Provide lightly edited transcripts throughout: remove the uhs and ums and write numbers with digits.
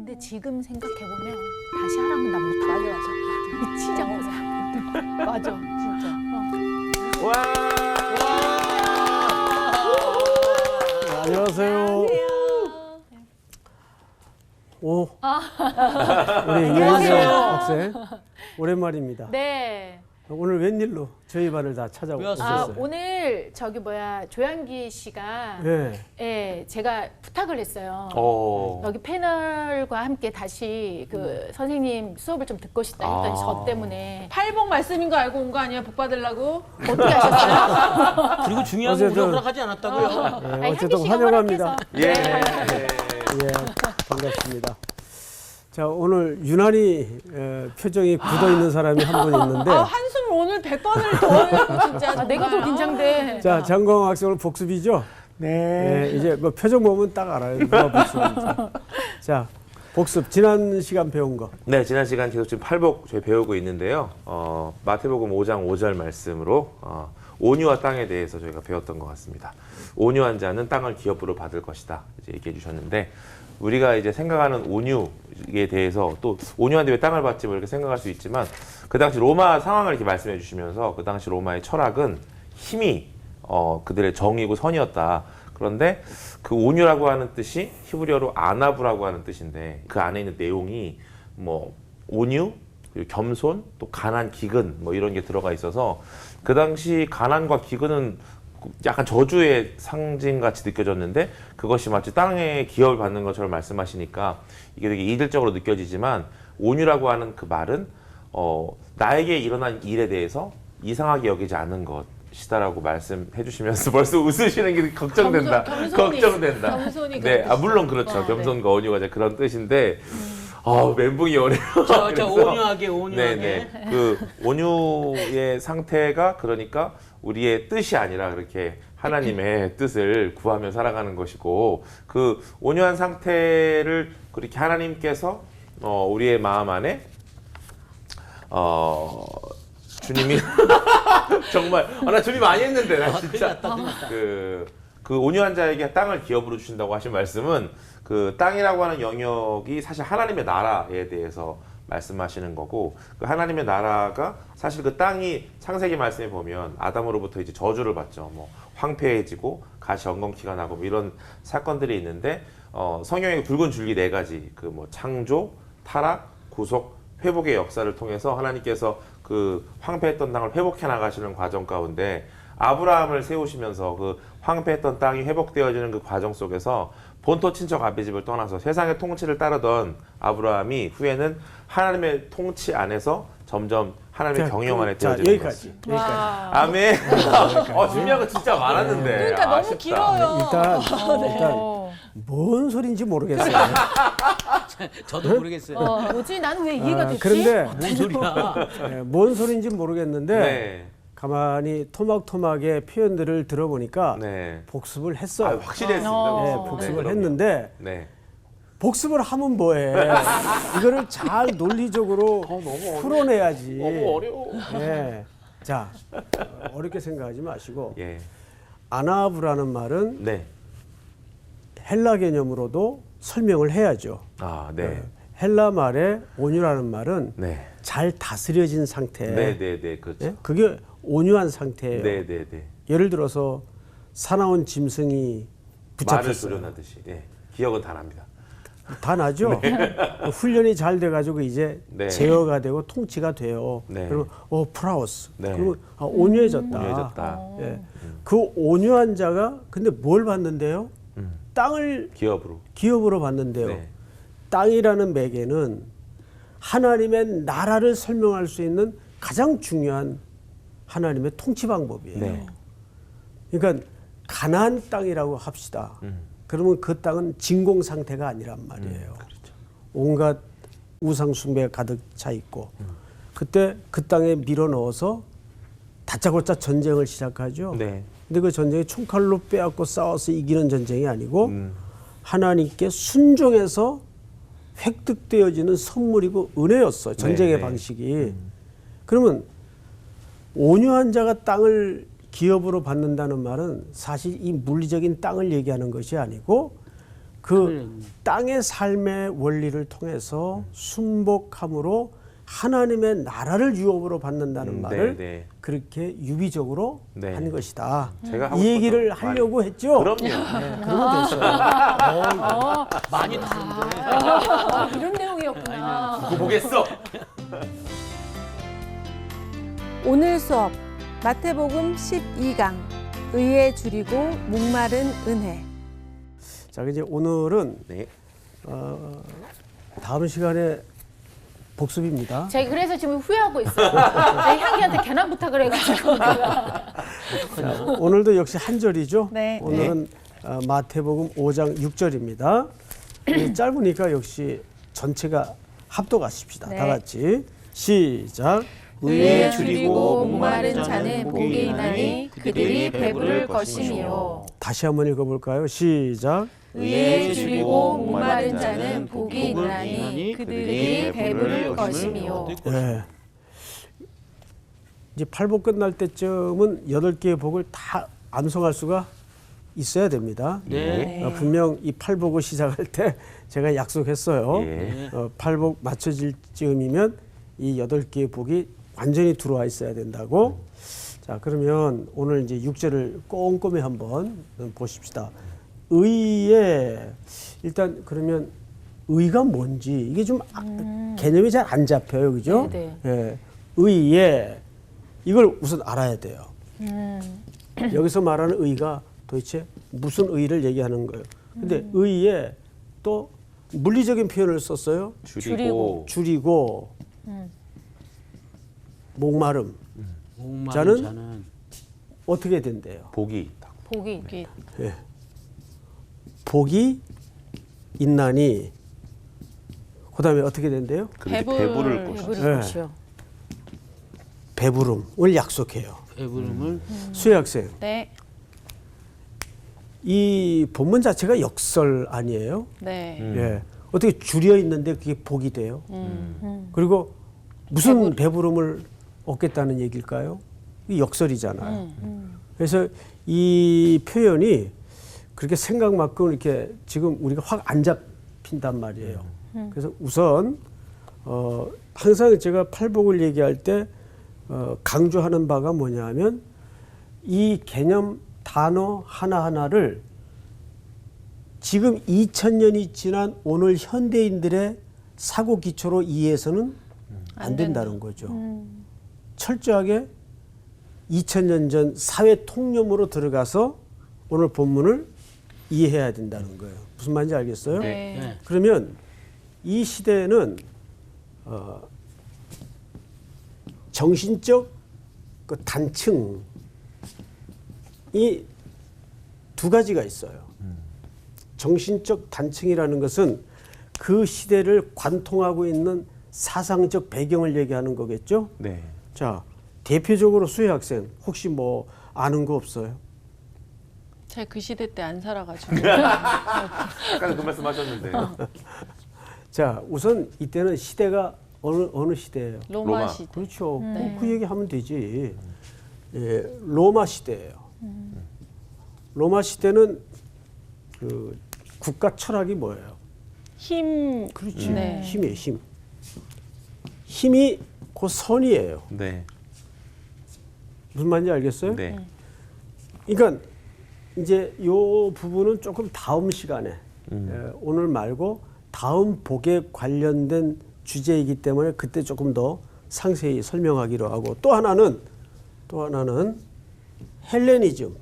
근데 지금 생각해보면 다시 하라면 난 못해. 맞아. 미치자마자. 맞아, 진짜. 와! 안녕하세요. 오, 우리 안녕하세요. 이현정 학생 오랜만입니다. 네. 오늘 웬일로 저희 반을 다 찾아오셨어요? 오늘 조양기 씨가 네. 예, 제가 부탁을 했어요. 여기 패널과 함께 다시 그 선생님 수업을 좀 듣고 싶다 했더니 저 때문에 팔복 말씀인 거 알고 온 거 아니에요? 복 받으려고? 어떻게 하셨어요? 그리고 중요한 건 어쨌든- 우리가 허락하지 않았다고요? 네, 아니, 어쨌든 향기 씨가 환영합니다. 허락해서. 예. 예, 반갑습니다. 자, 오늘 유난히 표정이 굳어 있는 사람이 한 분 있는데, 아, 한숨을 오늘 100번을 더 해요, 진짜. 아, 내가 더 긴장돼. 자, 장광 학생 오늘 복습이죠? 네. 이제 뭐 표정 보면 딱 알아요. 누가 복습인지. 자, 복습 지난 시간 배운 거. 네, 지난 시간 계속 지금 팔복 저희 배우고 있는데요. 마태복음 5장 5절 말씀으로 온유와 땅에 대해서 저희가 배웠던 것 같습니다. 온유한 자는 땅을 기업으로 받을 것이다. 이제 얘기해 주셨는데 우리가 이제 생각하는 온유에 대해서 또 온유한데 왜 땅을 받지 뭐 이렇게 생각할 수 있지만 그 당시 로마 상황을 이렇게 말씀해 주시면서 그 당시 로마의 철학은 힘이 그들의 정이고 선이었다. 그런데 그 온유라고 하는 뜻이 히브리어로 아나부라고 하는 뜻인데 그 안에 있는 내용이 뭐 온유, 그리고 겸손, 또 가난, 기근 뭐 이런 게 들어가 있어서 그 당시 가난과 기근은 약간 저주의 상징같이 느껴졌는데 그것이 마치 땅에 기업을 받는 것처럼 말씀하시니까 이게 되게 이질적으로 느껴지지만 온유라고 하는 그 말은 나에게 일어난 일에 대해서 이상하게 여기지 않는 것이다라고 말씀해 주시면서 벌써 웃으시는 게 걱정된다. 걱정된다. 겸손이 네, 그런 물론 그렇죠. 뜻이죠. 겸손과 온유가 이제 그런 뜻인데 멘붕이 오네요. 저 그래서 온유하게. 네네. 그 온유의 상태가 그러니까 우리의 뜻이 아니라 그렇게 하나님의 뜻을 구하며 살아가는 것이고 그 온유한 상태를 그렇게 하나님께서 우리의 마음 안에 주님이 정말 나 준비 많이 했는데 나 진짜 그 온유한 자에게 땅을 기업으로 주신다고 하신 말씀은 그 땅이라고 하는 영역이 사실 하나님의 나라에 대해서 말씀하시는 거고 그 하나님의 나라가 사실 그 땅이 창세기 말씀에 보면 아담으로부터 이제 저주를 받죠. 뭐 황폐해지고 가시 엉겅퀴가 나고 뭐 이런 사건들이 있는데 성경의 굵은 줄기 네 가지 그 뭐 창조, 타락, 구속, 회복의 역사를 통해서 하나님께서 그 황폐했던 땅을 회복해 나가시는 과정 가운데 아브라함을 세우시면서 그 황폐했던 땅이 회복되어지는 그 과정 속에서 본토 친척 아비집을 떠나서 세상의 통치를 따르던 아브라함이 후에는 하나님의 통치 안에서 점점 하나님의 경영 안에 되어지는 여기까지. 아멘. 준비한 거 진짜 많았는데. 그러니까 너무 아쉽다. 길어요. 일단 뭔 소리인지 모르겠어요. 저도 모르겠어요. 뭐지? 나는 왜 이해가 됐지? 그런데 뭔 소리야? 뭔 소리인지 모르겠는데 네. 가만히 토막토막의 표현들을 들어보니까 네. 복습을 했어요. 확실히 했습니다. 네, 복습. 복습을 그럼요. 했는데 네. 복습을 하면 뭐해? 이거를 잘 논리적으로 풀어내야지. 너무 어려워. 네. 자, 어렵게 생각하지 마시고 예. 아나브라는 말은 네. 헬라 개념으로도 설명을 해야죠. 네. 헬라 말에 온유라는 말은 네. 잘 다스려진 상태. 네, 그렇죠. 예? 그게 온유한 상태예요. 네. 예를 들어서 사나운 짐승이 말을 붙잡혔어요. 조련하듯이. 네. 기억은 다 납니다. 다 나죠. 훈련이 잘 돼가지고 이제 네. 제어가 되고 통치가 돼요. 네. 그러면 프라우스. 네. 그러면 온유해졌다. 예. 그 온유한 자가 근데 뭘 받는데요? 땅을 기업으로. 기업으로 받는데요. 네. 땅이라는 매개는 하나님의 나라를 설명할 수 있는 가장 중요한 하나님의 통치 방법이에요. 네. 그러니까 가나안 땅이라고 합시다. 그러면 그 땅은 진공 상태가 아니란 말이에요. 그렇죠. 온갖 우상 숭배가 가득 차 있고 그때 그 땅에 밀어 넣어서 다짜고짜 전쟁을 시작하죠. 네. 근데 그 전쟁이 총칼로 빼앗고 싸워서 이기는 전쟁이 아니고 하나님께 순종해서 획득되어지는 선물이고 은혜였어요. 전쟁의 네. 방식이. 그러면 온유한 자가 땅을 기업으로 받는다는 말은 사실 이 물리적인 땅을 얘기하는 것이 아니고 그 땅의 삶의 원리를 통해서 순복함으로 하나님의 나라를 유업으로 받는다는 말을 네. 그렇게 유비적으로 네. 한 것이다. 제가 하고 이 얘기를 싶었던 하려고 했죠. 그럼요. 네, 그러면 됐어요. 많이 다른데. 이런 내용이었구나. 그거 보겠어. 오늘 수업 마태복음 12강 의에 줄이고 목마른 은혜. 자, 이제 오늘은 네. 다음 시간에 복습입니다. 제가 그래서 지금 후회하고 있어요. 내 향기한테 괜한 부탁을 해가지고 내가. 자, 오늘도 역시 한 절이죠. 네. 오늘은 마태복음 5장 6절입니다. 짧으니까 역시 전체가 합독하십시다. 네. 다 같이 시작. 의에 줄이고 목마른 자는 복이 있나니 그들이 배부를 것이며. 다시 한번 읽어볼까요? 시작. 의에 줄이고 목마른 자는 복이 있나니 그들이 배부를 것이며. 네. 이제 팔복 끝날 때쯤은 8개의 복을 다 암송할 수가 있어야 됩니다. 네. 분명 이 팔복을 시작할 때 제가 약속했어요. 예. 팔복 맞춰질 즈음이면 이 8개의 복이 완전히 들어와 있어야 된다고. 자, 그러면 오늘 이제 6절을 꼼꼼히 한번 보십시다. 의에 일단 그러면 의가 뭔지 이게 좀 개념이 잘 안 잡혀요, 그죠? 네, 예, 의에 이걸 우선 알아야 돼요. 여기서 말하는 의가 도대체 무슨 의를 얘기하는 거예요? 근데 의에 또 물리적인 표현을 썼어요. 줄이고 목마름. 목마른 자는 자는 어떻게 된대요? 복이 있다. 복이 예. 복이 있나니 그다음에 어떻게 된대요? 그들이 배부를 것이다. 배부를 네. 것이요. 배부름을 약속해요. 배부름을 수혜 학생, 네. 이 본문 자체가 역설 아니에요? 네. 예. 어떻게 줄여 있는데 그게 복이 돼요? 그리고 무슨 배부름을 얻겠다는 얘기일까요? 이 역설이잖아요. 그래서 이 표현이 그렇게 생각만큼 이렇게 지금 우리가 확 안 잡힌단 말이에요. 그래서 우선 항상 제가 팔복을 얘기할 때 강조하는 바가 뭐냐면 이 개념 단어 하나하나를 지금 2000년이 지난 오늘 현대인들의 사고 기초로 이해해서는 안 된다는 거죠. 철저하게 2000년 전 사회 통념으로 들어가서 오늘 본문을 이해해야 된다는 거예요. 무슨 말인지 알겠어요? 네. 그러면 이 시대에는 정신적 그 단층이 두 가지가 있어요. 정신적 단층이라는 것은 그 시대를 관통하고 있는 사상적 배경을 얘기하는 거겠죠. 네. 자, 대표적으로 수혜 학생 혹시 뭐 아는 거 없어요? 제가 그 시대 때 안 살아가지고. 아까 그 말씀하셨는데. 자, 우선 이때는 시대가 어느 시대예요? 로마 로마. 시대. 그렇죠. 그 얘기하면 되지. 예, 로마 시대예요. 로마 시대는 그 국가 철학이 뭐예요? 힘. 그렇지. 네. 힘이에요, 힘. 힘이 곧 선이에요. 네. 무슨 말인지 알겠어요? 네. 그러니까 이제 요 부분은 조금 다음 시간에 오늘 말고 다음 복에 관련된 주제이기 때문에 그때 조금 더 상세히 설명하기로 하고 또 하나는 헬레니즘.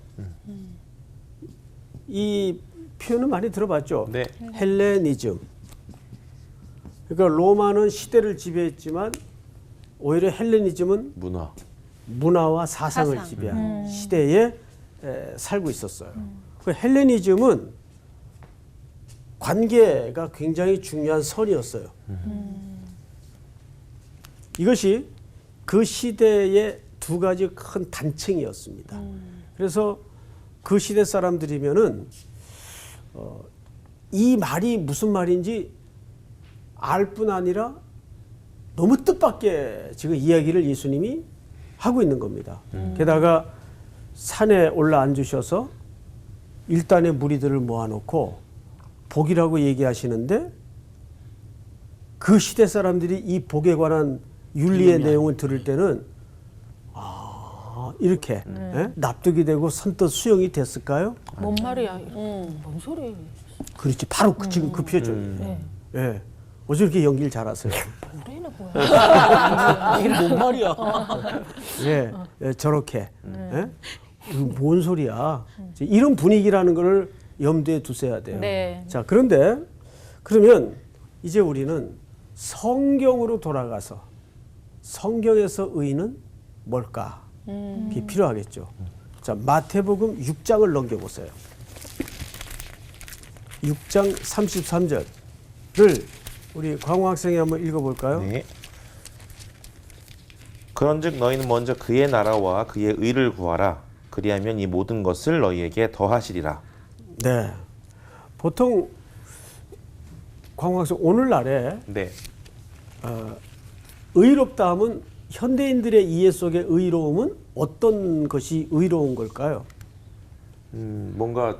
이 표현은 많이 들어봤죠? 네. 헬레니즘. 그러니까 로마는 시대를 지배했지만 오히려 헬레니즘은 문화와 사상을 사상. 지배한 시대에 살고 있었어요. 그 헬레니즘은 관계가 굉장히 중요한 선이었어요. 이것이 그 시대의 두 가지 큰 단층이었습니다. 그래서 그 시대 사람들이면은 이 말이 무슨 말인지 알 뿐 아니라 너무 뜻밖의 지금 이야기를 예수님이 하고 있는 겁니다. 게다가 산에 올라 앉으셔서 일단의 무리들을 모아놓고 복이라고 얘기하시는데 그 시대 사람들이 이 복에 관한 윤리의 내용을 들을 때는 이렇게 납득이 되고 선뜻 수용이 됐을까요? 뭔 말이야? 뭔 소리? 그렇지. 바로 지금 그 표정이에요. 네. 예. 어쩜 이렇게 연기를 잘하세요? 뭐래는 뭐야? 뭔 말이야? 예, 예, 저렇게. 예? 이거 뭔 소리야? 이런 분위기라는 걸 염두에 두셔야 돼요. 네. 자, 그런데 그러면 이제 우리는 성경으로 돌아가서 성경에서 의는 뭘까? 그게 필요하겠죠. 자, 마태복음 6장을 넘겨보세요. 6장 33절을 우리 광호 학생이 한번 읽어볼까요? 네. 그런즉 너희는 먼저 그의 나라와 그의 의를 구하라. 그리하면 이 모든 것을 너희에게 더하시리라. 네. 보통 광호 학생 오늘날에 네. 의롭다 하면 현대인들의 이해 속의 의로움은 어떤 것이 의로운 걸까요? 뭔가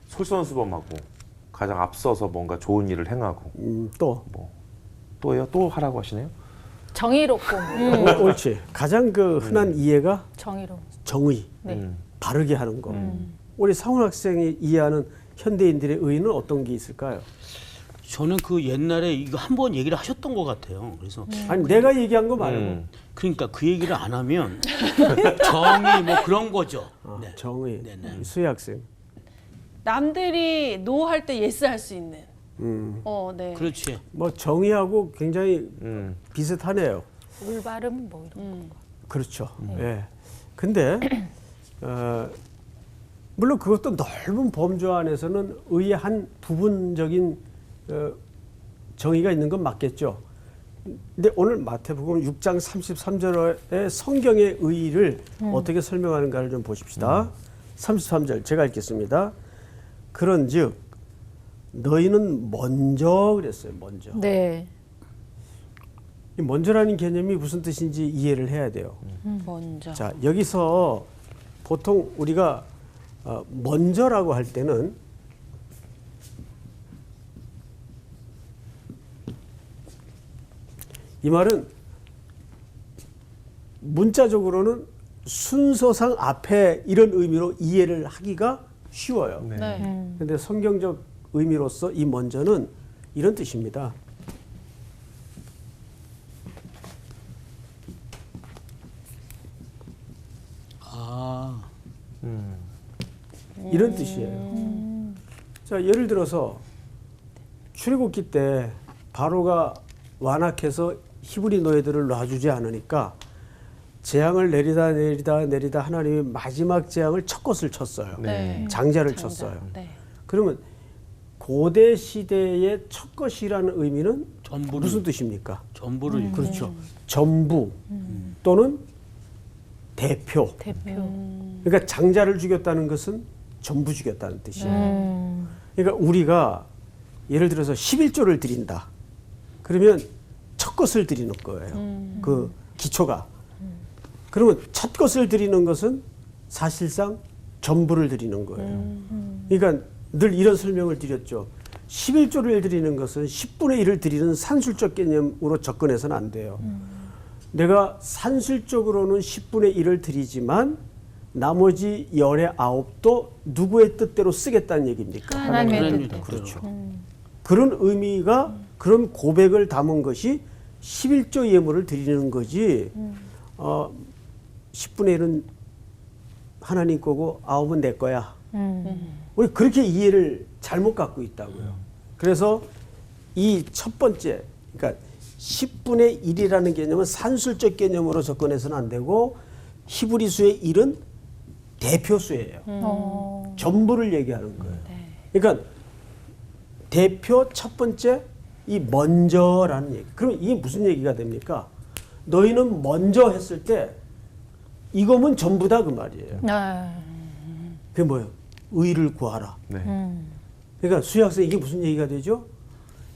솔선수범하고 가장 앞서서 뭔가 좋은 일을 행하고 또 또요? 또 하라고 하시네요? 정의롭고 뭐. 옳지. 가장 그 흔한 이해가 정의로운. 정의, 네. 바르게 하는 거. 우리 상훈 학생이 이해하는 현대인들의 의는 어떤 게 있을까요? 저는 그 옛날에 이거 한번 얘기를 하셨던 것 같아요. 그래서 아니 내가 얘기한 거 말고 그러니까 그 얘기를 안 하면 정의 뭐 그런 거죠. 네. 정의. 네네. 수혜 학생. 남들이 노 할 때 예스 할 수 있는. 네. 그렇지. 뭐 정의하고 굉장히 비슷하네요. 올바름 뭐 이런. 그렇죠. 예. 근데 물론 그것도 넓은 범주 안에서는 의의 한 부분적인 정의가 있는 건 맞겠죠. 근데 오늘 마태복음 6장 33절의 성경의 의의를 어떻게 설명하는가를 좀 보십시다. 33절 제가 읽겠습니다. 그런즉 너희는 먼저 그랬어요. 먼저. 네. 이 먼저라는 개념이 무슨 뜻인지 이해를 해야 돼요. 먼저. 자, 여기서 보통 우리가 먼저라고 할 때는 이 말은 문자적으로는 순서상 앞에 이런 의미로 이해를 하기가 쉬워요. 네. 근데 성경적 의미로서 이 먼저는 이런 뜻입니다. 아, 이런 뜻이에요. 자, 예를 들어서 출애굽기 때 바로가 완악해서 히브리 노예들을 놔주지 않으니까 재앙을 내리다 하나님이 마지막 재앙을 첫 것을 쳤어요. 네. 장자를 쳤어요. 네. 그러면 고대 시대의 첫 것이라는 의미는 전부를 무슨 뜻입니까? 전부를 그렇죠. 전부 또는 대표. 그러니까 장자를 죽였다는 것은 전부 죽였다는 뜻이에요. 그러니까 우리가 예를 들어서 11조를 드린다. 그러면 첫 것을 드리는 거예요. 그 기초가. 그러면 첫 것을 드리는 것은 사실상 전부를 드리는 거예요. 그러니까 늘 이런 설명을 드렸죠. 11조를 드리는 것은 10분의 1을 드리는 산술적 개념으로 접근해서는 안 돼요. 내가 산술적으로는 10분의 1을 드리지만 나머지 19도 누구의 뜻대로 쓰겠다는 얘기입니까? 하나님의 뜻대로. 그렇죠. 그런 의미가 그런 고백을 담은 것이 11조 예물을 드리는 거지 10분의 1은 하나님 거고 9은 내 거야. 우리 그렇게 이해를 잘못 갖고 있다고요. 그래서 이 첫 번째, 그러니까 10분의 1이라는 개념은 산술적 개념으로 접근해서는 안 되고 히브리 수의 1은 대표수예요. 전부를 얘기하는 거예요. 그러니까 대표 첫 번째 이 먼저라는 얘기. 그럼 이게 무슨 얘기가 됩니까? 너희는 먼저 했을 때 이거면 전부다 그 말이에요. 그게 뭐예요? 의를 구하라. 네. 그러니까 수학생 이게 무슨 얘기가 되죠?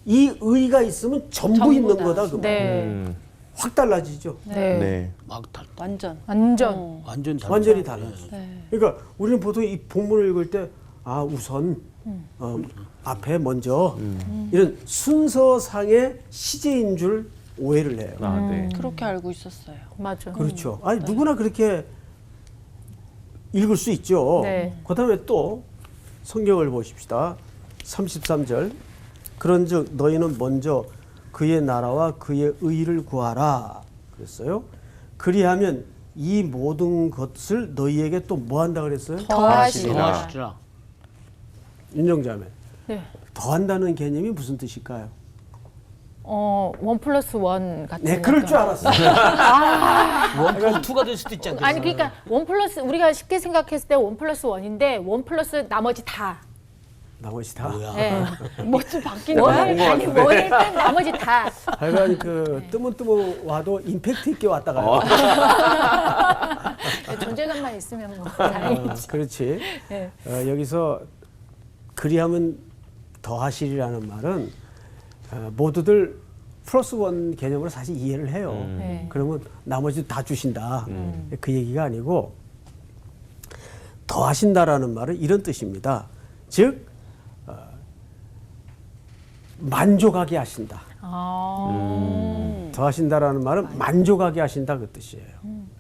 이 의가 있으면 전부 있는 거다 그 말이에요. 확 달라지죠. 네. 막 달, 완전. 완전. 완전 다르죠. 완전히 달라져. 네. 그러니까 우리는 보통 이 본문을 읽을 때 우선 앞에 먼저 이런 순서상의 시제인 줄 오해를 해요. 네. 그렇게 알고 있었어요. 맞아. 그렇죠. 아니 누구나 그렇게 읽을 수 있죠. 네. 그다음에 또 성경을 보십시다. 33절. 그런즉 너희는 먼저 그의 나라와 그의 의를 구하라 그랬어요. 그리하면 이 모든 것을 너희에게 또 뭐 한다 그랬어요? 더하시리라. 윤정자매. 네. 더한다는 개념이 무슨 뜻일까요? 1+1 같은. 네, 그럴 줄 알았어요. 원 플러스 투가 될 수도 있지 않겠어요? 아니 그러니까 1+ 우리가 쉽게 생각했을 때 1+1인데 1+ 나머지 다. 나머지 다. 네. 뭐 좀 바뀌는 거야? 원을 아니 원을 뺀 나머지 다. 하여간 그 뜨문뜨문 와도 임팩트 있게 왔다 가요. 존재감만 있으면 뭐 다행이지. 그렇지. 네. 여기서 그리하면 더하시리라는 말은 모두들 +1 개념으로 사실 이해를 해요. 네. 그러면 나머지 다 주신다. 그 얘기가 아니고 더하신다라는 말은 이런 뜻입니다. 즉 만족하게 하신다. 더하신다라는 말은 만족하게 하신다 그 뜻이에요.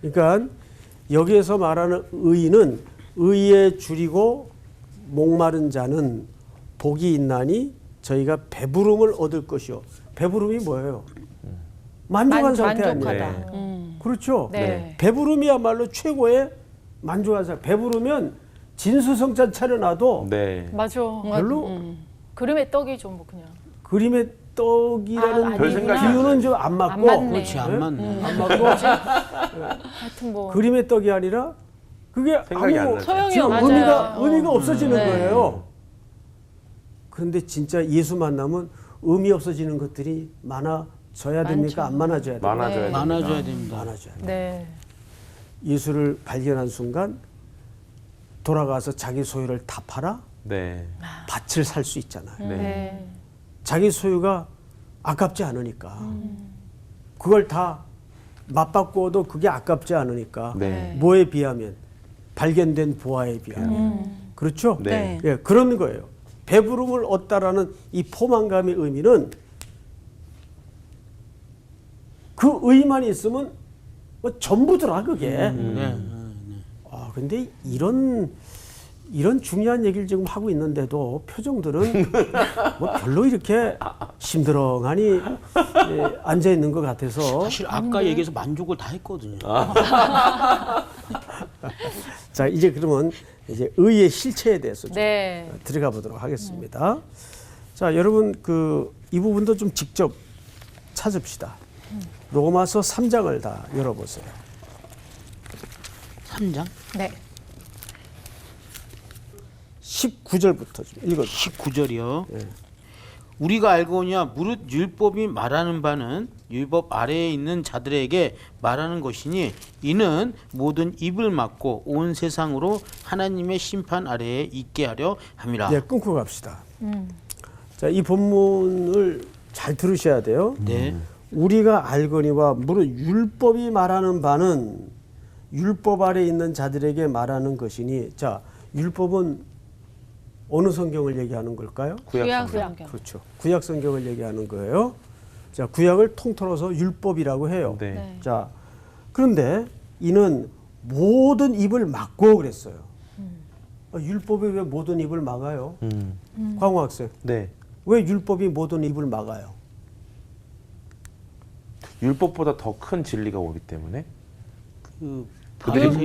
그러니까 여기에서 말하는 의는 의에 줄이고 목마른 자는 복이 있나니 저희가 배부름을 얻을 것이요. 배부름이 뭐예요? 만족한 상태 아니에요. 만족하다. 그렇죠. 네. 배부름이야말로 최고의 만족한 상태. 배부르면 진수성찬 차려놔도 네. 맞아. 별로 그림의 떡이죠 뭐 그냥. 그림의 떡이라는 아니구나. 별 생각이 안 비유는 좀 안 맞고 안 맞네. 그렇지, 안 맞네. 안 맞고 하여튼 뭐. 그림의 떡이 아니라 그게 생각이 안 아무 나죠. 소용이 지금 없어요. 의미가 없어지는 네. 거예요. 그런데 진짜 예수 만나면 의미 없어지는 것들이 많아져야 됩니까? 안 많아져야 됩니까? 많아져야 됩니다. 많아져야 됩니다. 많아져야 돼요. 네. 예수를 발견한 순간 돌아가서 자기 소유를 다 팔아 네. 밭을 살 수 있잖아요. 네. 자기 소유가 아깝지 않으니까 그걸 다 맛바꾸어도 그게 아깝지 않으니까 네. 뭐에 비하면 발견된 보화에 비하면 그렇죠? 네. 예, 그런 거예요. 배부름을 얻다라는 이 포만감의 의미는 그 의만 있으면 뭐 전부더라 그게. 네. 근데 이런 중요한 얘기를 지금 하고 있는데도 표정들은 뭐 별로 이렇게 심드렁하니 앉아 있는 것 같아서. 사실 아까 얘기해서 만족을 다 했거든요. 자, 이제 그러면 이제 의의 실체에 대해서 좀 네. 들어가 보도록 하겠습니다. 자, 여러분 이 부분도 좀 직접 찾읍시다. 로마서 3장을 다 열어보세요. 3장 네. 19절부터 좀 읽어주세요. 19절이요. 네. 우리가 알거냐 무릇 율법이 말하는 바는 율법 아래에 있는 자들에게 말하는 것이니 이는 모든 입을 막고 온 세상으로 하나님의 심판 아래에 있게 하려 함이라. 네, 끊고 갑시다. 자, 이 본문을 잘 들으셔야 돼요. 네. 우리가 알거니와 무릇 율법이 말하는 바는 율법 아래 있는 자들에게 말하는 것이니, 자, 율법은 어느 성경을 얘기하는 걸까요? 구약 구약. 성경. 그렇죠. 구약 성경을 얘기하는 거예요. 자, 구약을 통틀어서 율법이라고 해요. 네. 네. 자, 그런데 이는 모든 입을 막고 그랬어요. 율법이 왜 모든 입을 막아요? 광호 학생, 네. 왜 율법이 모든 입을 막아요? 율법보다 더 큰 진리가 오기 때문에 그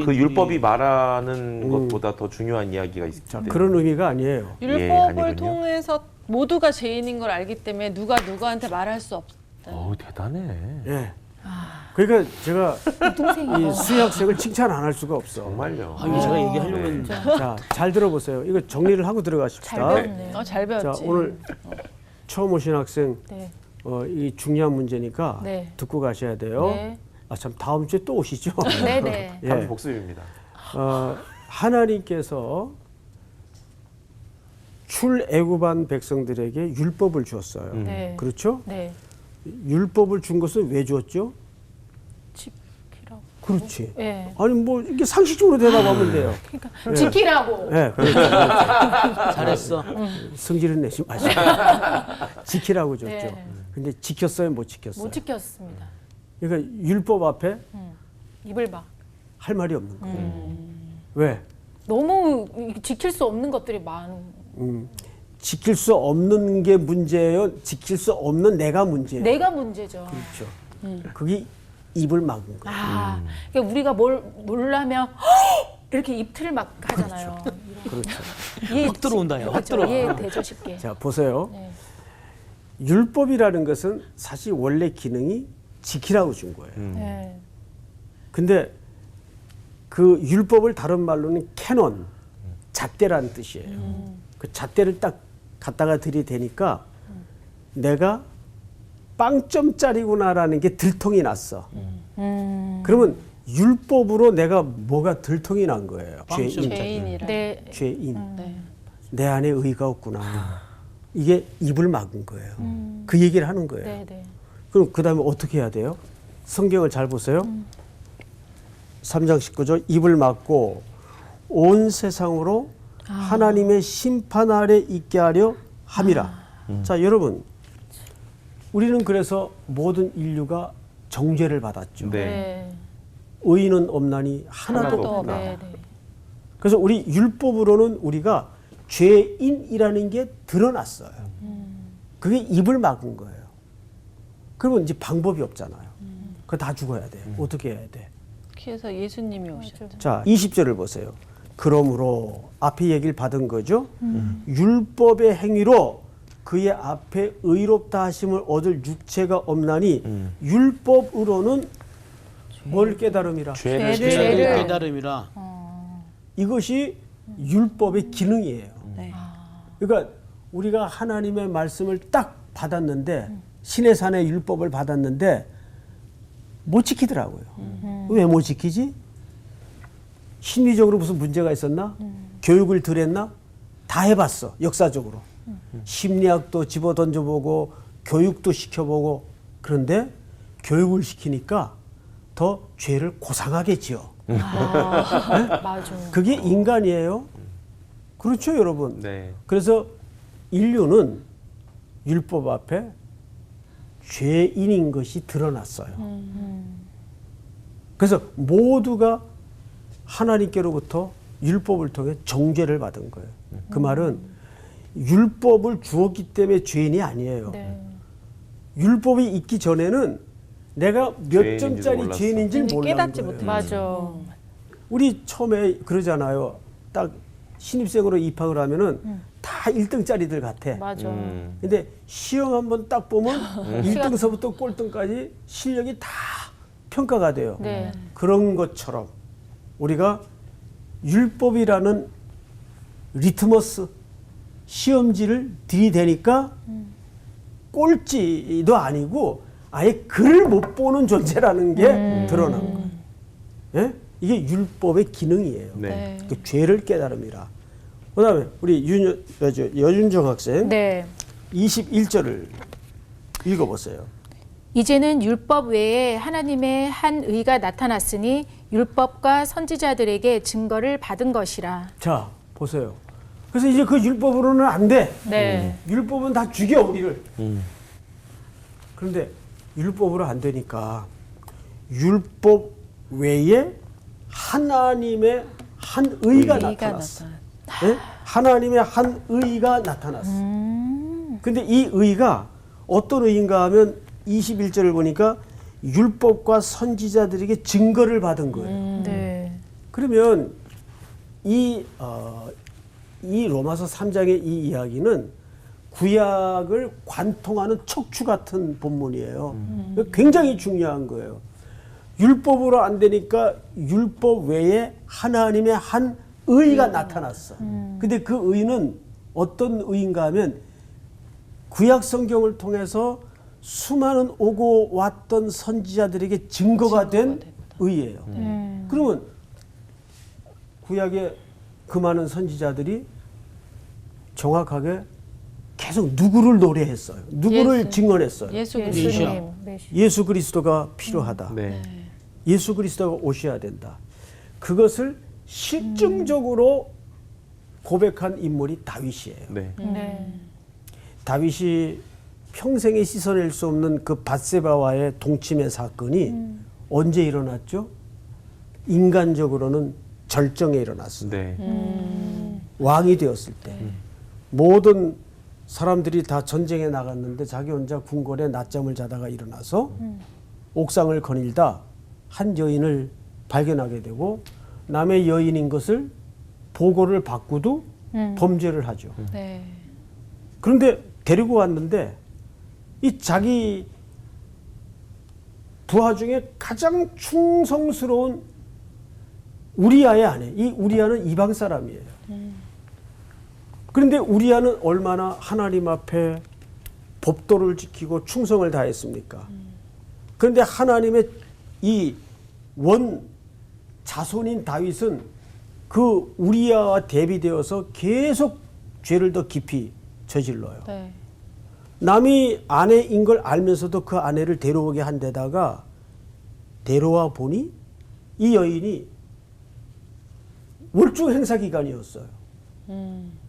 그 율법이 말하는 것보다 더 중요한 이야기가 있기 자, 때문에 그런 의미가 아니에요. 율법을 아니군요. 통해서 모두가 죄인인 걸 알기 때문에 누가 누구한테 말할 수 없다. 대단해. 예. 그러니까 제가 동생이 이 수희학생을 칭찬 안 할 수가 없어. 정말요. 이게 제가 얘기하려고 네. 했는데 자, 잘 들어보세요. 이거 정리를 하고 들어가십시다. 잘 배웠네. 잘 자, 배웠지. 오늘 처음 오신 학생 네. 이 중요한 문제니까 네. 듣고 가셔야 돼요. 네. 아, 참 다음 주에 또 오시죠. 네네. 다음 예. 복습입니다. 하나님께서 출애굽한 백성들에게 율법을 주었어요. 네. 그렇죠? 네. 율법을 준 것은 왜 주었죠? 지키라고. 그렇지. 예. 아니 뭐 이게 상식적으로 대답하면 돼요. 그러니까 지키라고. 네, 그렇죠. 잘했어. 성질은 내지 마시고 지키라고 줬죠. 네. 근데 지켰어요, 못 지켰어요? 못 지켰습니다. 그러니까 율법 앞에 입을 막. 할 말이 없는 거예요. 왜? 너무 지킬 수 없는 것들이 많은. 지킬 수 없는 게 문제예요. 지킬 수 없는 내가 문제예요. 내가 문제죠. 그렇죠. 그게 입을 막은 거예요. 아, 그러니까 우리가 뭘 놀라면 이렇게 입틀을 막 하잖아요. 그렇죠. 이해, 확 들어온다, 야. 확 그렇죠. 들어와. 이해되죠 쉽게. 자 보세요. 네. 율법이라는 것은 사실 원래 기능이 지키라고 준 거예요. 네. 근데 그 율법을 다른 말로는 캐논, 잣대라는 뜻이에요. 그 잣대를 딱 갖다가 들이대니까 내가 빵점짜리구나라는 게 들통이 났어. 그러면 율법으로 내가 뭐가 들통이 난 거예요. 죄인이라. 네. 죄인. 네. 내 안에 의가 없구나. 이게 입을 막은 거예요. 그 얘기를 하는 거예요. 네, 네. 그럼 그 다음에 어떻게 해야 돼요? 성경을 잘 보세요. 3장 19절 입을 막고 온 세상으로 하나님의 심판 아래 있게 하려 함이라. 자 여러분 우리는 그래서 모든 인류가 정죄를 받았죠. 네. 네. 의인은 없나니 하나도 없나. 네, 네. 그래서 우리 율법으로는 우리가 죄인이라는 게 드러났어요. 그게 입을 막은 거예요. 그러면 이제 방법이 없잖아요. 그거 다 죽어야 돼. 어떻게 해야 돼? 그래서 예수님이 오셨죠. 자, 20절을 보세요. 그러므로 앞에 얘기를 받은 거죠. 율법의 행위로 그의 앞에 의롭다 하심을 얻을 육체가 없나니 율법으로는 뭘 깨달음이라. 죄를 죄를 깨달음이라. 이것이 율법의 기능이에요. 네. 그러니까 우리가 하나님의 말씀을 딱 받았는데 신의 산의 율법을 받았는데 못 지키더라고요. 왜 못 지키지? 심리적으로 무슨 문제가 있었나? 교육을 덜 했나? 다 해봤어. 역사적으로. 심리학도 집어 던져보고 교육도 시켜보고 그런데 교육을 시키니까 더 죄를 고상하게 지어. 맞아. 그게 인간이에요. 그렇죠, 여러분? 네. 그래서 인류는 율법 앞에 죄인인 것이 드러났어요. 그래서 모두가 하나님께로부터 율법을 통해 정죄를 받은 거예요. 그 말은 율법을 주었기 때문에 죄인이 아니에요. 네. 율법이 있기 전에는 내가 몇 죄인인지도 점짜리 몰랐어. 죄인인지를 몰랐는 깨닫지 거예요. 못해. 맞아. 우리 처음에 그러잖아요. 딱 신입생으로 입학을 하면은 다 1등짜리들 같아. 맞아. 근데 시험 한번 딱 보면 1등서부터 꼴등까지 실력이 다 평가가 돼요. 네. 그런 것처럼 우리가 율법이라는 리트머스 시험지를 들이대니까 꼴찌도 아니고 아예 글을 못 보는 존재라는 게 드러난 거예요. 예? 이게 율법의 기능이에요. 네. 그 죄를 깨달음이라. 그다음에 우리 여준정 학생 네. 21절을 읽어보세요. 이제는 율법 외에 하나님의 한 의가 나타났으니 율법과 선지자들에게 증거를 받은 것이라. 자 보세요. 그래서 이제 그 율법으로는 안 돼. 네. 율법은 다 죽여 우리를. 그런데 율법으로 안 되니까 율법 외에 하나님의 한 의가 나타났어. 예? 하나님의 한 의가 나타났어. 근데 이 의가 어떤 의인가 하면 21절을 보니까 율법과 선지자들에게 증거를 받은 거예요. 네. 그러면 이 로마서 3장의 이 이야기는 구약을 관통하는 척추 같은 본문이에요. 굉장히 중요한 거예요. 율법으로 안 되니까 율법 외에 하나님의 한 의가 나타났어. 근데 그 의는 어떤 의인가 하면 구약 성경을 통해서 수많은 오고 왔던 선지자들에게 증거가 된 의예요. 그러면 구약의 그 많은 선지자들이 정확하게 계속 누구를 노래했어요. 누구를 예수. 증언했어요. 예수 예수님. 예수 그리스도가 필요하다. 네. 예수 그리스도가 오셔야 된다. 그것을 실증적으로 고백한 인물이 다윗이에요. 네. 네. 다윗이 평생에 씻어낼 수 없는 그 밧세바와의 동침의 사건이 언제 일어났죠? 인간적으로는 절정에 일어났어요. 네. 왕이 되었을 때 모든 사람들이 다 전쟁에 나갔는데 자기 혼자 궁궐에 낮잠을 자다가 일어나서 옥상을 거닐다 한 여인을 발견하게 되고 남의 여인인 것을 보고를 받고도 범죄를 하죠. 네. 그런데 데리고 왔는데 이 자기 부하 중에 가장 충성스러운 우리아의 아내, 이 우리아는 이방 사람이에요. 그런데 우리아는 얼마나 하나님 앞에 법도를 지키고 충성을 다했습니까? 그런데 하나님의 이 원 자손인 다윗은 그 우리아와 대비되어서 계속 죄를 더 깊이 저질러요. 네. 남이 아내인 걸 알면서도 그 아내를 데려오게 한 데다가 데려와 보니 이 여인이 월중 행사 기간이었어요.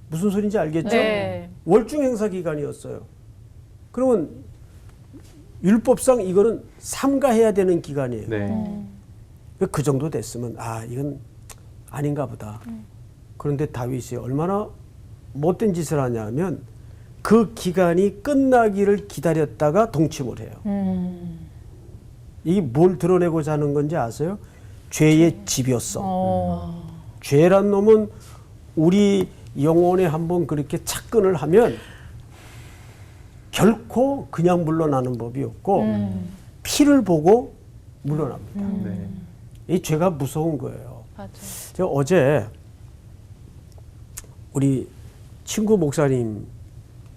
무슨 소린지 알겠죠? 네. 월중 행사 기간이었어요. 그러면 율법상 이거는 삼가해야 되는 기간이에요. 네. 그 정도 됐으면 아 이건 아닌가 보다. 그런데 다윗이 얼마나 못된 짓을 하냐면 그 기간이 끝나기를 기다렸다가 동침을 해요. 이게 뭘 드러내고자 하는 건지 아세요? 죄의 집요성. 죄란 놈은 우리 영혼에 한번 그렇게 착근을 하면 결코 그냥 물러나는 법이 없고 피를 보고 물러납니다. 네. 이 죄가 무서운 거예요. 맞아. 제가 어제 우리 친구 목사님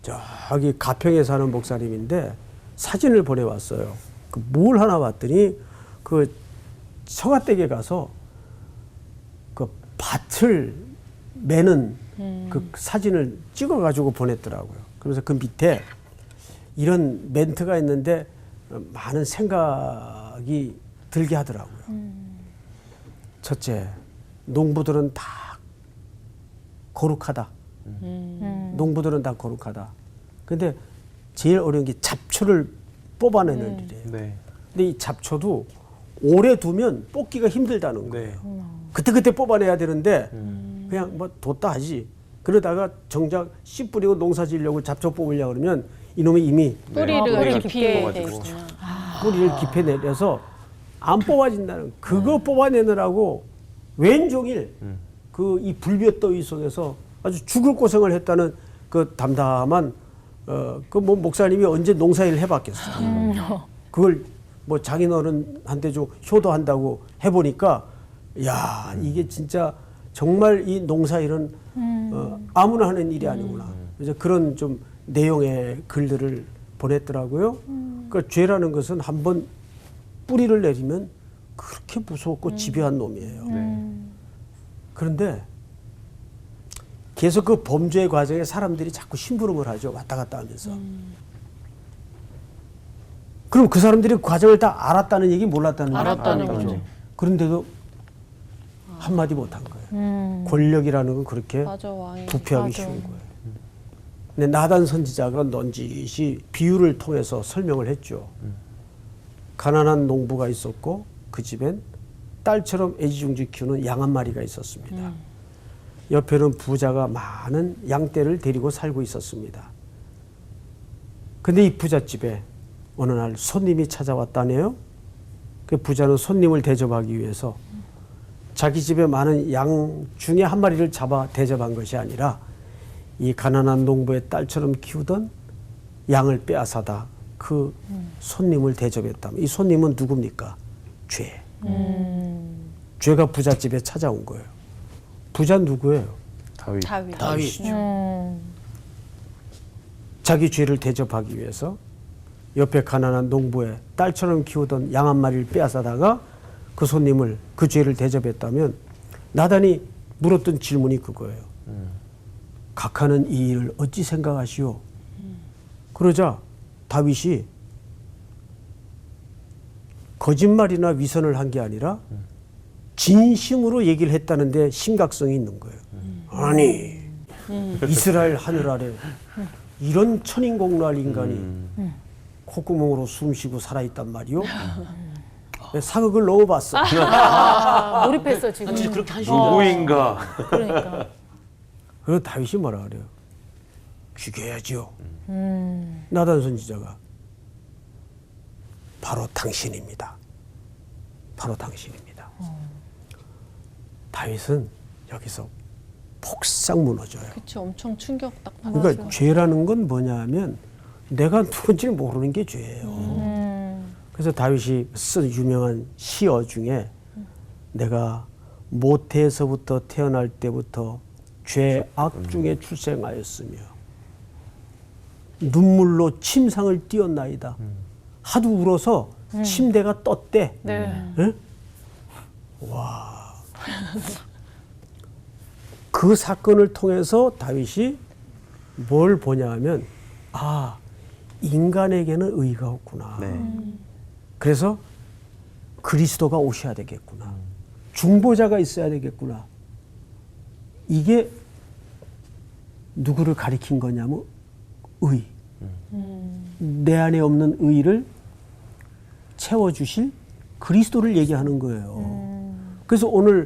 저기 가평에 사는 목사님인데 사진을 보내왔어요. 그 뭘 하나 봤더니 그 처가댁에 가서 그 밭을 매는 그 사진을 찍어가지고 보냈더라고요. 그래서 그 밑에 이런 멘트가 있는데 많은 생각이 들게 하더라고요. 첫째, 농부들은 다 거룩하다. 농부들은 다 거룩하다. 근데 제일 어려운 게 잡초를 뽑아내는 일이에요. 네. 근데 이 잡초도 오래 두면 뽑기가 힘들다는 거예요. 네. 그때그때 뽑아내야 되는데 그냥 뭐 뒀다 하지. 그러다가 정작 씨 뿌리고 농사 지으려고 잡초 뽑으려고 그러면 이놈이 이미 뿌리를 뿌리가 깊이 돼 깊어가지고. 있구나. 뿌리를 깊이 내려서 안 뽑아진다는 그거 뽑아내느라고 왼종일 그 이 불볕더위 속에서 아주 죽을 고생을 했다는 그 담담한 그 뭐 목사님이 언제 농사일을 해봤겠어요. 그걸 뭐 장인어른한테 좀 효도한다고 해보니까 야 이게 진짜 정말 이 농사일은 아무나 하는 일이 아니구나. 그래서 그런 좀 내용의 글들을 보냈더라고요. 그러니까 죄라는 것은 한번 뿌리를 내리면 그렇게 무섭고 집요한 놈이에요. 그런데 계속 그 범죄의 과정에 사람들이 자꾸 심부름을 하죠. 왔다 갔다 하면서. 그럼 그 사람들이 그 과정을 다 알았다는 얘기 몰랐다는 얘기? 알았다는 거죠. 그런데도 한마디 못한 거예요. 권력이라는 건 그렇게 맞아, 왕이. 부패하기 맞아. 쉬운 거예요. 근데 나단 선지자가 넌지시 비유를 통해서 설명을 했죠. 가난한 농부가 있었고 그 집엔 딸처럼 애지중지 키우는 양 한 마리가 있었습니다. 옆에는 부자가 많은 양떼를 데리고 살고 있었습니다. 근데 이 부잣집에 어느 날 손님이 찾아왔다네요. 그 부자는 손님을 대접하기 위해서 자기 집에 많은 양 중에 한 마리를 잡아 대접한 것이 아니라 이 가난한 농부의 딸처럼 키우던 양을 빼앗아다 그 손님을 대접했다면 이 손님은 누굽니까? 죄. 죄가 부잣집에 찾아온 거예요. 부자 누구예요? 다윗. 다윗. 다윗이죠. 자기 죄를 대접하기 위해서 옆에 가난한 농부의 딸처럼 키우던 양 한 마리를 빼앗아다가 그 손님을 그 죄를 대접했다면 나단이 물었던 질문이 그거예요. 각하는 이 일을 어찌 생각하시오? 그러자 다윗이 거짓말이나 위선을 한 게 아니라 진심으로 얘기를 했다는데 심각성이 있는 거예요. 아니 이스라엘 하늘 아래 이런 천인공노할 인간이 콧구멍으로 숨쉬고 살아있단 말이요. 사극을 넣어봤어. 몰입했어 지금. 진짜 그렇게 하시는 누구인가? 그러니까. 그래서 다윗이 뭐라 그래요? 죽여야죠. 나단 선지자가 바로 당신입니다. 바로 당신입니다. 다윗은 여기서 폭삭 무너져요. 그치, 엄청 충격 딱 받았어요. 그러니까 죄라는 건 뭐냐면 내가 누군지 모르는 게 죄예요. 그래서 다윗이 쓴 유명한 시어 중에 내가 모태에서부터 태어날 때부터 죄악 중에 출생하였으며 눈물로 침상을 띄었나이다. 하도 울어서 침대가 떴대. 네. 예? 와. 그 사건을 통해서 다윗이 뭘 보냐 하면 아, 인간에게는 의가 없구나. 네. 그래서 그리스도가 오셔야 되겠구나. 중보자가 있어야 되겠구나. 이게 누구를 가리킨 거냐면 의. 내 안에 없는 의를 채워주실 그리스도를 얘기하는 거예요. 그래서 오늘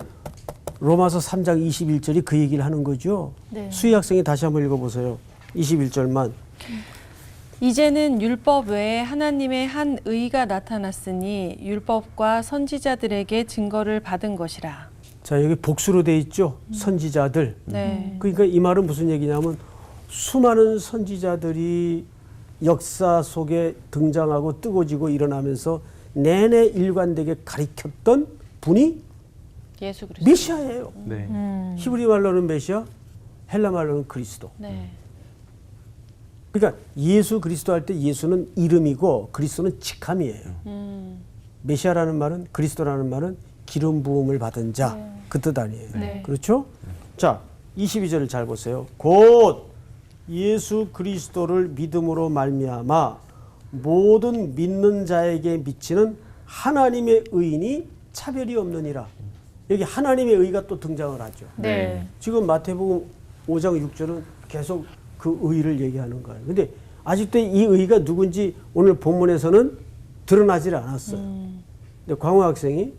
로마서 3장 21절이 그 얘기를 하는 거죠. 네. 수희 학생이 다시 한번 읽어보세요. 21절만. 이제는 율법 외에 하나님의 한 의가 나타났으니 율법과 선지자들에게 증거를 받은 것이라. 자, 여기 복수로 돼 있죠. 선지자들. 네. 그러니까 이 말은 무슨 얘기냐면 수많은 선지자들이 역사 속에 등장하고 뜨거지고 일어나면서 내내 일관되게 가리켰던 분이 예수 그리스도. 메시아예요. 네. 히브리 말로는 메시아, 헬라 말로는 그리스도. 네. 그러니까 예수 그리스도 할 때 예수는 이름이고 그리스도는 직함이에요. 메시아라는 말은 그리스도라는 말은 기름 부음을 받은 자 그 뜻 아니에요. 네. 그렇죠? 자, 22절을 잘 보세요. 곧 예수 그리스도를 믿음으로 말미암아 모든 믿는 자에게 미치는 하나님의 의인이 차별이 없느니라. 여기 하나님의 의가 또 등장을 하죠. 네. 지금 마태복음 5장 6절은 계속 그 의를 얘기하는 거예요. 근데 아직도 이 의가 누군지 오늘 본문에서는 드러나질 않았어요. 근데 광호 학생이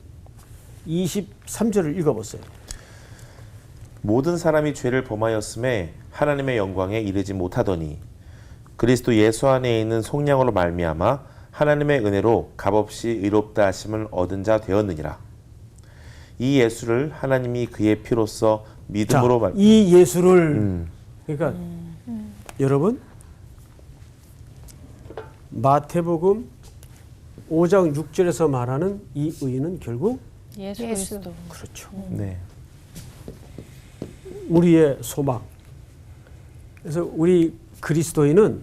23절을 읽어보세요. 모든 사람이 죄를 범하였음에 하나님의 영광에 이르지 못하더니 그리스도 예수 안에 있는 속량으로 말미암아 하나님의 은혜로 값없이 의롭다 하심을 얻은 자 되었느니라. 이 예수를 하나님이 그의 피로써 믿음으로 이 예수를 그러니까 여러분 마태복음 5장 6절에서 말하는 이 의는 결국 예수 예수. 그리스도. 그렇죠. 네. 우리의 소망. 그래서 우리 그리스도인은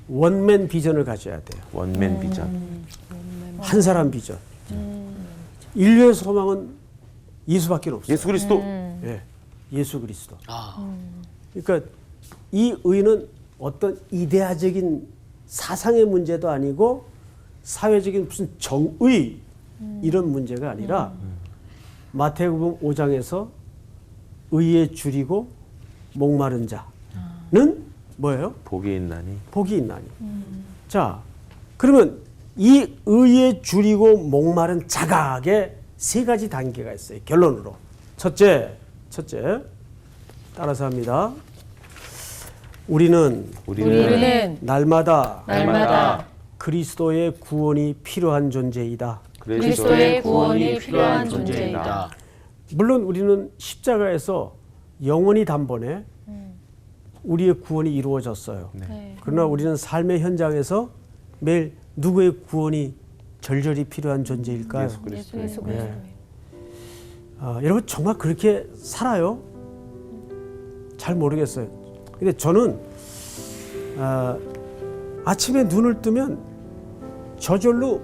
원맨 비전을 가져야 돼요. 원맨 비전. 한 사람 비전. 인류의 소망은 예수밖에 없어요. 예수 그리스도. 예, 예수 그리스도. 아, 그러니까 이 의는 어떤 이데아적인 사상의 문제도 아니고 사회적인 무슨 정의 이런 문제가 아니라 마태복음 5장에서 의에 줄이고 목마른 자는 뭐예요? 복이 있나니. 복이 있나니. 자, 그러면 이 의에 줄이고 목마른 자각에 세 가지 단계가 있어요. 결론으로. 첫째, 따라서 합니다. 우리는 날마다 그리스도의 구원이 필요한 존재이다. 그리스도의 구원이 필요한 존재이다. 물론 우리는 십자가에서 영원히 단번에 우리의 구원이 이루어졌어요. 네. 그러나 우리는 삶의 현장에서 매일 누구의 구원이 절절히 필요한 존재일까요? 예수 그리스도. 예수 그리스도. 네. 여러분 정말 그렇게 살아요? 잘 모르겠어요. 근데 저는 아침에 눈을 뜨면 저절로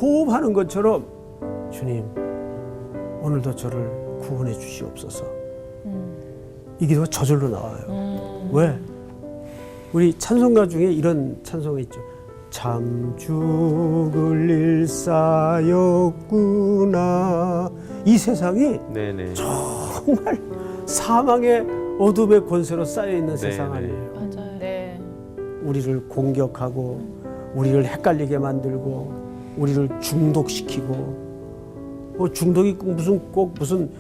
호흡하는 것처럼 주님 오늘도 저를 구원해 주시옵소서. 이 기도가 저절로 나와요. 왜? 우리 찬송가 중에 이런 찬송이 있죠. 참 죽을 일 쌓였구나. 이 세상이 네네. 정말 사망의 어둠의 권세로 쌓여 있는 세상 아니에요. 맞아요. 네. 우리를 공격하고 우리를 헷갈리게 만들고 우리를 중독시키고 중독이 꼭 무슨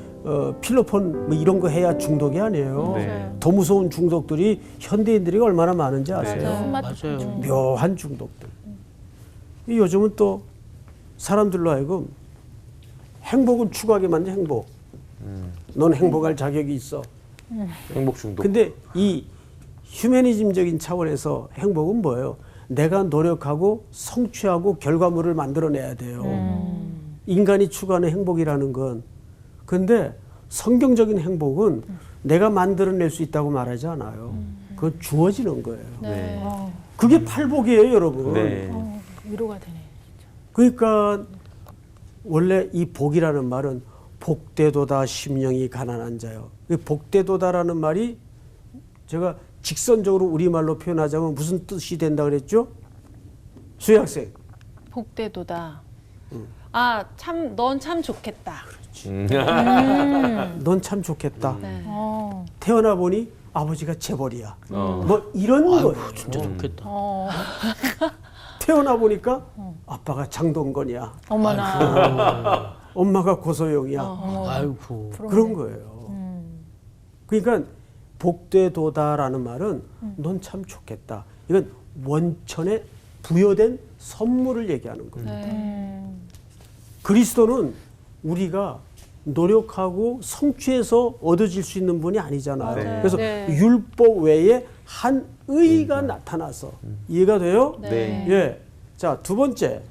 필로폰 뭐 이런 거 해야 중독이 아니에요. 네. 더 무서운 중독들이 현대인들이 얼마나 많은지 아세요? 네. 스마트폰. 맞아요. 묘한 중독들. 이 요즘은 또 사람들로 하여금 행복을 추구하게 만든 행복. 넌 행복할 자격이 있어. 행복 중독. 근데 이 휴머니즘적인 차원에서 행복은 뭐예요? 내가 노력하고 성취하고 결과물을 만들어내야 돼요. 인간이 추구하는 행복이라는 건. 근데 성경적인 행복은 내가 만들어낼 수 있다고 말하지 않아요. 그건 주어지는 거예요. 네. 그게 팔복이에요, 여러분. 네. 위로가 되네. 그러니까 원래 이 복이라는 말은 복되도다 심령이 가난한 자요. 이 복되도다라는 말이 제가 직선적으로 우리말로 표현하자면 무슨 뜻이 된다 그랬죠? 수희 학생. 복되도다. 아, 참, 넌 참 좋겠다. 넌 참 좋겠다. 네. 태어나 보니 아버지가 재벌이야. 어. 뭐 이런 거예요. 진짜 좋겠다. 태어나 보니까 아빠가 장동건이야. 어머나. 엄마가 고소영이야. 아이고. 그런 거예요. 그러니까 복되도다라는 말은 넌 참 좋겠다. 이건 원천에 부여된 선물을 얘기하는 거예요. 네. 그리스도는 우리가 노력하고 성취해서 얻어질 수 있는 분이 아니잖아요. 네. 그래서 네. 율법 외에 한 의가 나타나서 이해가 돼요? 네. 예. 자, 두 번째.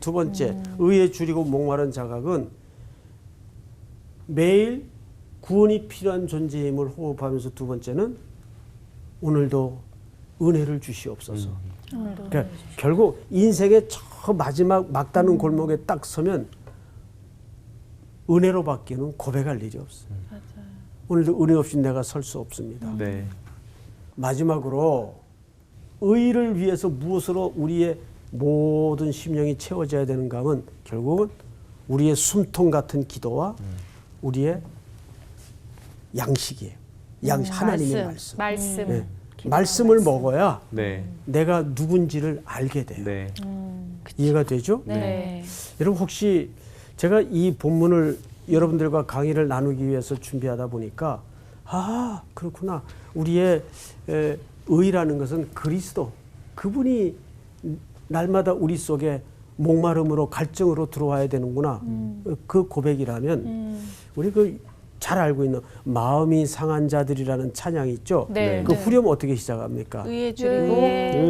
의에 줄이고 목마른 자각은 매일 구원이 필요한 존재임을 호흡하면서 두 번째는 오늘도 은혜를 주시옵소서. 그러니까 결국 인생의 저 마지막 막다른 골목에 딱 서면 은혜로 바뀌는 고백할 일이 없어요. 오늘도 은혜 없이 내가 설 수 없습니다. 네. 마지막으로 의를 위해서 무엇으로 우리의 모든 심령이 채워져야 되는가 하면 결국은 우리의 숨통 같은 기도와 우리의 양식이에요. 하나님의 말씀. 말씀. 네. 기도와 말씀을 먹어야 네. 내가 누군지를 알게 돼요. 네. 이해가 되죠? 네. 여러분 혹시 제가 이 본문을 여러분들과 강의를 나누기 위해서 준비하다 보니까 아 그렇구나. 우리의 의라는 것은 그리스도 그분이 날마다 우리 속에 목마름으로 갈증으로 들어와야 되는구나. 그 고백이라면 우리 그 잘 알고 있는 마음이 상한 자들이라는 찬양이 있죠. 네. 그 후렴 어떻게 시작합니까? 의에 줄이고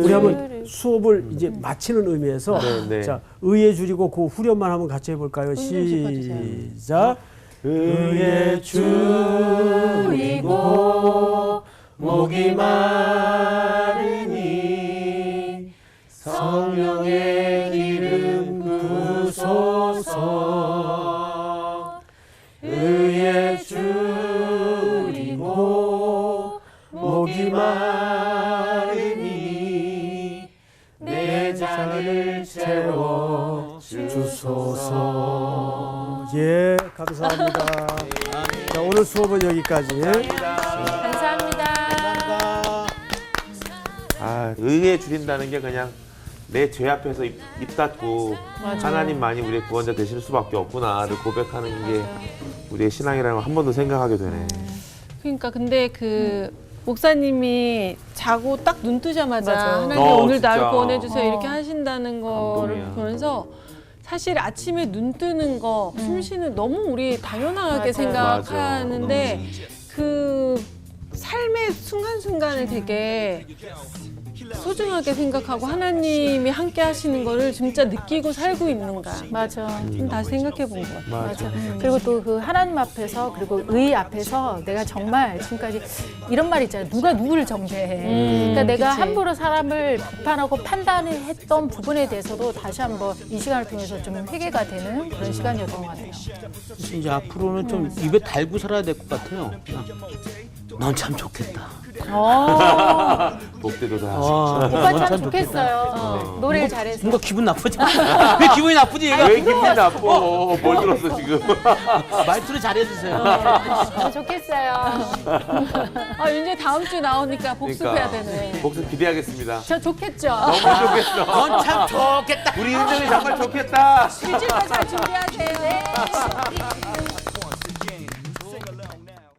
우리 한번 수업을 이제 마치는 의미에서 네. 자 의에 줄이고 그 후렴만 한번 같이 해볼까요? 시작. 의에 줄이고 목이 마르니 성령의 기름 부소서. 의에 줄이고 목이 마르니 내 잔을 채워 주소서. 예, 감사합니다. 자, 오늘 수업은 여기까지. 감사합니다. 아, 의에 줄인다는 게 그냥 내 죄 앞에서 입 닫고 하나님만이 우리의 구원자 되실 수밖에 없구나를 고백하는 게 우리의 신앙이라는 걸 한 번 더 생각하게 되네. 그러니까 근데 그 목사님이 자고 딱 눈 뜨자마자 맞아. 하나님 오늘 진짜. 날 구원해주세요 이렇게 하신다는 거를 감동이야. 보면서 사실 아침에 눈 뜨는 거, 숨 쉬는 너무 우리 당연하게 맞아요. 생각하는데 그 삶의 순간순간을 되게 소중하게 생각하고 하나님이 함께 하시는 거를 진짜 느끼고 살고 있는가 맞아. 좀 다시 생각해 본 것 같아요. 맞아. 그리고 또 그 하나님 앞에서 그리고 의 앞에서 내가 정말 지금까지 이런 말 있잖아요. 누가 누구를 정죄해. 그러니까 내가 그치. 함부로 사람을 비판하고 판단했던 부분에 대해서도 다시 한번 이 시간을 통해서 좀 회개가 되는 그런 시간이었던 것 같아요. 이제 앞으로는 좀 입에 달고 살아야 될 것 같아요. 그냥 넌 참 좋겠다. 복대도다. 오빠 참 참 좋겠어요. 노래를 잘해서. 뭔가 기분 나쁘지? 왜 기분이 나쁘지 얘가? 왜 기분이 나빠? 뭘 들었어 지금? 말투를 잘해주세요. 좋겠어요. 아, 윤재 다음 주 나오니까 복습해야 되네. 복습 기대하겠습니다. 저 좋겠죠. 너무 좋겠어. 넌 참 좋겠다. 우리 윤정이 정말 좋겠다. 일주일만 잘 준비하세요.